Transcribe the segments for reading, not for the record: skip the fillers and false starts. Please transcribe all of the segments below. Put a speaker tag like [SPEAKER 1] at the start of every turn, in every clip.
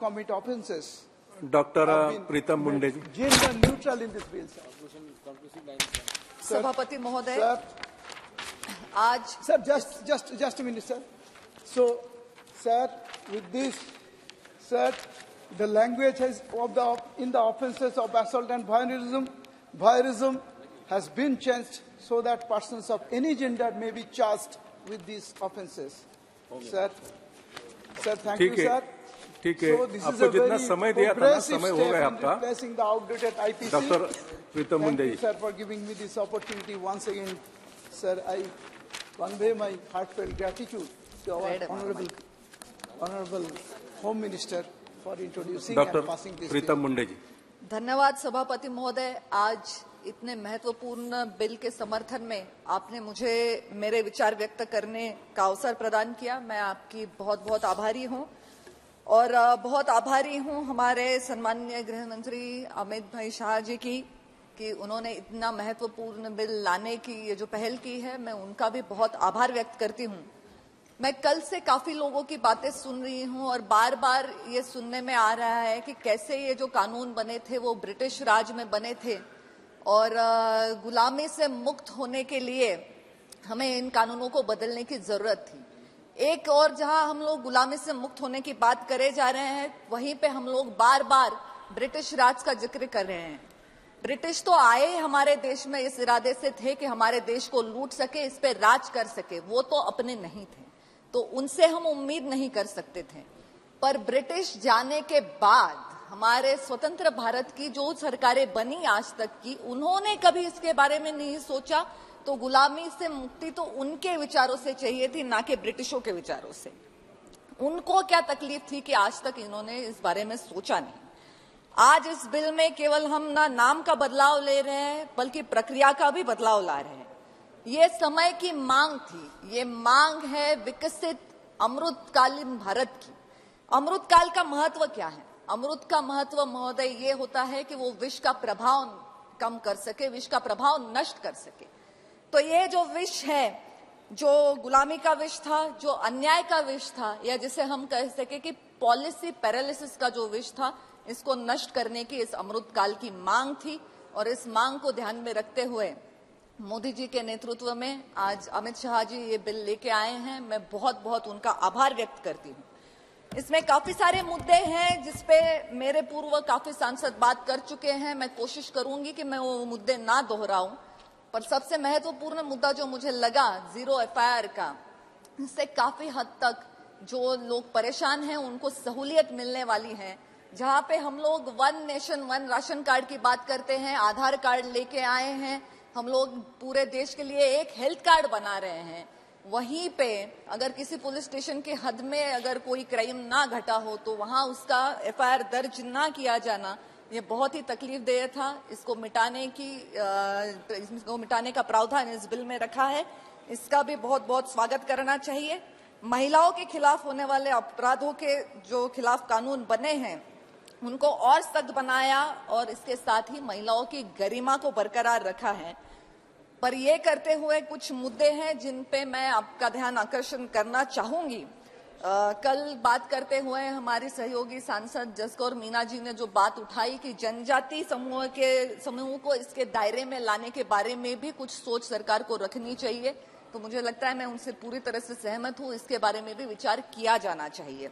[SPEAKER 1] commit offences.
[SPEAKER 2] Dr. Pritam Munde ji.
[SPEAKER 1] Gender neutral in this bill, sir.
[SPEAKER 3] सभापति महोदय,
[SPEAKER 1] Sir,
[SPEAKER 3] आज
[SPEAKER 1] sir, just a minute, sir. So, sir, with this, sir, the language has in the offences of assault and voyeurism has been changed so that persons of any gender may be charged with these offences. Sir, thank you, sir.
[SPEAKER 2] ठीक है, आपको जितना समय दिया था ना, समय हो गया आपका। Doctor Pritam Munde ji,
[SPEAKER 1] sir, for giving me this opportunity once again. Sir, I convey my heartfelt gratitude to our honorable Home Minister for introducing and passing this
[SPEAKER 2] doctor Pritam Munde ji.
[SPEAKER 3] धन्यवाद सभापति महोदय। आज इतने महत्वपूर्ण बिल के समर्थन में आपने मुझे मेरे विचार व्यक्त करने का अवसर प्रदान किया। मैं आपकी बहुत बहुत आभारी हूं और बहुत आभारी हूं हमारे सम्माननीय गृह मंत्री अमित भाई शाह जी की कि उन्होंने इतना महत्वपूर्ण बिल लाने की ये जो पहल की है, मैं उनका भी बहुत आभार व्यक्त करती हूं। मैं कल से काफी लोगों की बातें सुन रही हूं और बार बार ये सुनने में आ रहा है कि कैसे ये जो कानून बने थे वो ब्रिटिश राज में बने थे और गुलामी से मुक्त होने के लिए हमें इन कानूनों को बदलने की जरूरत थी। एक और जहां हम लोग गुलामी से मुक्त होने की बात करे जा रहे हैं, वहीं पे हम लोग बार बार ब्रिटिश राज का जिक्र कर रहे हैं। ब्रिटिश तो आए हमारे देश में इस इरादे से थे कि हमारे देश को लूट सके, इस पे राज कर सके, वो तो अपने नहीं थे, तो उनसे हम उम्मीद नहीं कर सकते थे। पर ब्रिटिश जाने के बाद हमारे स्वतंत्र भारत की जो सरकारें बनी आज तक की, उन्होंने कभी इसके बारे में नहीं सोचा। तो गुलामी से मुक्ति तो उनके विचारों से चाहिए थी, ना कि ब्रिटिशों के विचारों से। उनको क्या तकलीफ थी कि आज तक इन्होंने इस बारे में सोचा नहीं। आज इस बिल में केवल हम ना नाम का बदलाव ले रहे हैं, बल्कि प्रक्रिया का भी बदलाव ला रहे हैं। ये समय की मांग थी, ये मांग है विकसित अमृतकालीन भारत की। अमृतकाल का महत्व क्या है? अमृत का महत्व महोदय ये होता है कि वो विष का प्रभाव कम कर सके, विष का प्रभाव नष्ट कर सके। तो ये जो विष है, जो गुलामी का विष था, जो अन्याय का विष था, या जिसे हम कह सके कि पॉलिसी पैरालिसिस का जो विष था, इसको नष्ट करने की इस अमृतकाल की मांग थी। और इस मांग को ध्यान में रखते हुए मोदी जी के नेतृत्व में आज अमित शाह जी ये बिल लेके आए हैं। मैं बहुत बहुत उनका आभार व्यक्त करती हूँ। इसमें काफी सारे मुद्दे हैं जिसपे मेरे पूर्व काफी सांसद बात कर चुके हैं। मैं कोशिश करूंगी कि मैं वो मुद्दे ना दोहराऊं, पर सबसे महत्वपूर्ण मुद्दा जो मुझे लगा जीरो एफआईआर का, इससे काफी हद तक जो लोग परेशान हैं उनको सहूलियत मिलने वाली है। जहां पे हम लोग one nation one ration card की बात करते हैं, आधार कार्ड लेके आए हैं, हम लोग पूरे देश के लिए एक हेल्थ कार्ड बना रहे हैं, वहीं पे अगर किसी पुलिस स्टेशन के हद में अगर कोई क्राइम ना घटा हो तो वहां उसका एफआईआर दर्ज ना किया जाना, ये बहुत ही तकलीफदेह था। इसको मिटाने का प्रावधान इस बिल में रखा है, इसका भी बहुत बहुत स्वागत करना चाहिए। महिलाओं के खिलाफ होने वाले अपराधों के जो खिलाफ कानून बने हैं उनको और सख्त बनाया और इसके साथ ही महिलाओं की गरिमा को बरकरार रखा है। पर ये करते हुए कुछ मुद्दे हैं जिन पे मैं आपका ध्यान आकर्षण करना चाहूंगी। कल बात करते हुए हमारी सहयोगी सांसद जसकौर मीना जी ने जो बात उठाई कि जनजाति समूह को इसके दायरे में लाने के बारे में भी कुछ सोच सरकार को रखनी चाहिए, तो मुझे लगता है मैं उनसे पूरी तरह से सहमत हूं। इसके बारे में भी विचार किया जाना चाहिए।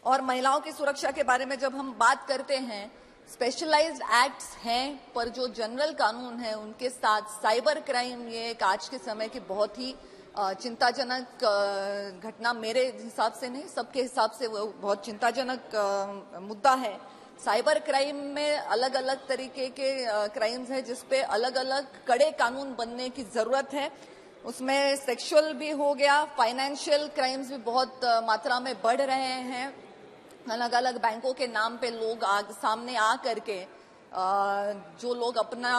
[SPEAKER 3] और महिलाओं की सुरक्षा के बारे में जब हम बात करते हैं, स्पेशलाइज्ड एक्ट्स हैं, पर जो जनरल कानून है उनके साथ साइबर क्राइम ये एक आज के समय की बहुत ही चिंताजनक घटना, मेरे हिसाब से नहीं सबके हिसाब से वो बहुत चिंताजनक मुद्दा है। साइबर क्राइम में अलग अलग तरीके के क्राइम्स हैं जिसपे अलग अलग कड़े कानून बनने की जरूरत है। उसमें सेक्सुअल भी हो गया, फाइनेंशियल क्राइम्स भी बहुत मात्रा में बढ़ रहे हैं। अलग अलग बैंकों के नाम पे लोग सामने आ करके जो लोग अपना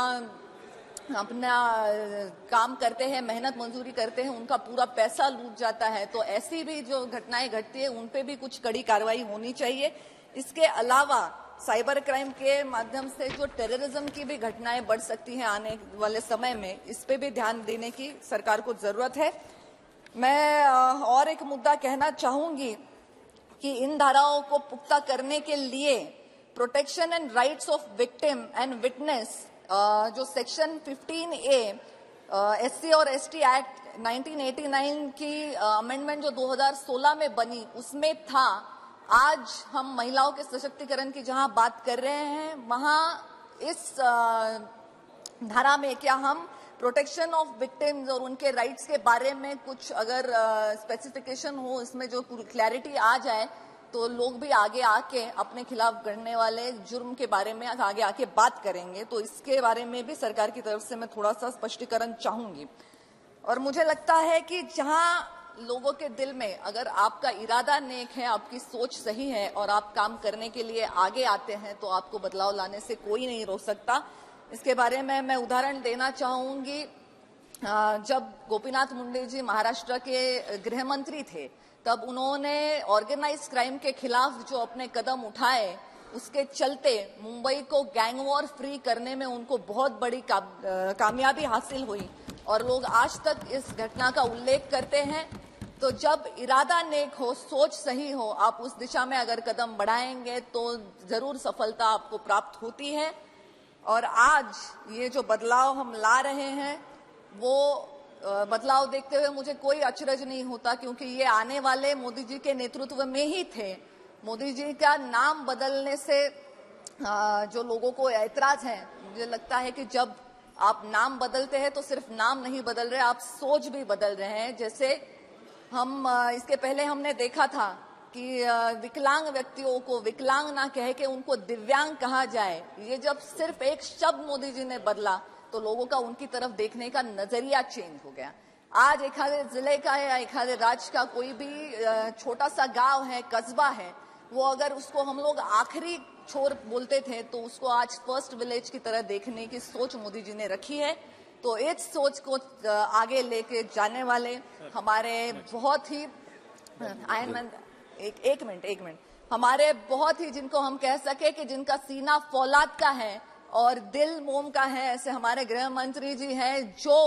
[SPEAKER 3] काम करते हैं, मेहनत मजदूरी करते हैं, उनका पूरा पैसा लूट जाता है। तो ऐसी भी जो घटनाएं घटती है उन पे भी कुछ कड़ी कार्रवाई होनी चाहिए। इसके अलावा साइबर क्राइम के माध्यम से जो टेररिज्म की भी घटनाएं बढ़ सकती हैं आने वाले समय में, इस पे भी ध्यान देने की सरकार को जरूरत है। मैं और एक मुद्दा कहना चाहूंगी कि इन धाराओं को पुख्ता करने के लिए protection and rights of victim and witness जो सेक्शन 15A SC और ST एक्ट 1989 की अमेंडमेंट जो 2016 में बनी उसमें था। आज हम महिलाओं के सशक्तिकरण की जहां बात कर रहे हैं वहां इस धारा में क्या हम प्रोटेक्शन ऑफ विक्टिम्स और उनके राइट्स के बारे में कुछ अगर स्पेसिफिकेशन हो, इसमें जो पूरी क्लैरिटी आ जाए तो लोग भी आगे आके अपने खिलाफ करने वाले जुर्म के बारे में आगे आके बात करेंगे। तो इसके बारे में भी सरकार की तरफ से मैं थोड़ा सा स्पष्टीकरण चाहूंगी। और मुझे लगता है कि जहां लोगों के दिल में अगर आपका इरादा नेक है, आपकी सोच सही है और आप काम करने के लिए आगे आते हैं तो आपको बदलाव लाने से कोई नहीं रोक सकता। इसके बारे में मैं उदाहरण देना चाहूंगी। जब गोपीनाथ मुंडे जी महाराष्ट्र के गृह मंत्री थे तब उन्होंने ऑर्गेनाइज क्राइम के खिलाफ जो अपने कदम उठाए उसके चलते मुंबई को गैंग वॉर फ्री करने में उनको बहुत बड़ी कामयाबी हासिल हुई और लोग आज तक इस घटना का उल्लेख करते हैं। तो जब इरादा नेक हो, सोच सही हो, आप उस दिशा में अगर कदम बढ़ाएंगे तो जरूर सफलता आपको प्राप्त होती है। और आज ये जो बदलाव हम ला रहे हैं वो बदलाव देखते हुए मुझे कोई अचरज नहीं होता, क्योंकि ये आने वाले मोदी जी के नेतृत्व में ही थे। मोदी जी का नाम बदलने से जो लोगों को ऐतराज है, मुझे लगता है कि जब आप नाम बदलते हैं तो सिर्फ नाम नहीं बदल रहे, आप सोच भी बदल रहे हैं। जैसे हम इसके पहले हमने देखा था कि विकलांग व्यक्तियों को विकलांग ना कह के उनको दिव्यांग कहा जाए। ये जब सिर्फ एक शब्द मोदी जी ने बदला तो लोगों का उनकी तरफ देखने का नजरिया चेंज हो गया। आज एक आधे जिले का या एक आधे राज्य का कोई भी छोटा सा गांव है, कस्बा है, वो अगर उसको हम लोग आखिरी छोर बोलते थे तो उसको आज फर्स्ट विलेज की तरह देखने की सोच मोदी जी ने रखी है। तो इस सोच को आगे लेके जाने वाले हमारे बहुत ही एक मिनट हमारे बहुत ही जिनको हम कह सके कि जिनका सीना फौलाद का है और दिल मोम का है, ऐसे हमारे गृह मंत्री जी हैं जो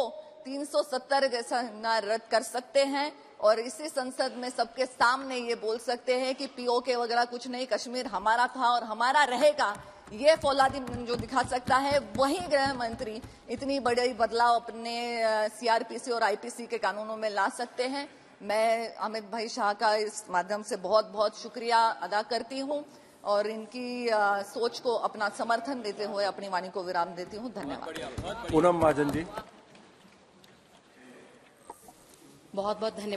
[SPEAKER 3] 370 जैसा ना रद्द कर सकते हैं और इसी संसद में सबके सामने ये बोल सकते हैं कि पीओके वगैरह कुछ नहीं, कश्मीर हमारा था और हमारा रहेगा। ये फौलादी जो दिखा सकता है वही गृह मंत्री इतनी बड़ी बदलाव अपने सीआरपीसी और आईपीसी के कानूनों में ला सकते हैं। मैं अमित भाई शाह का इस माध्यम से बहुत बहुत शुक्रिया अदा करती हूं और इनकी सोच को अपना समर्थन देते हुए अपनी वाणी को विराम देती हूं। धन्यवाद।
[SPEAKER 2] पूनम महाजन जी,
[SPEAKER 4] बहुत बहुत धन्यवाद।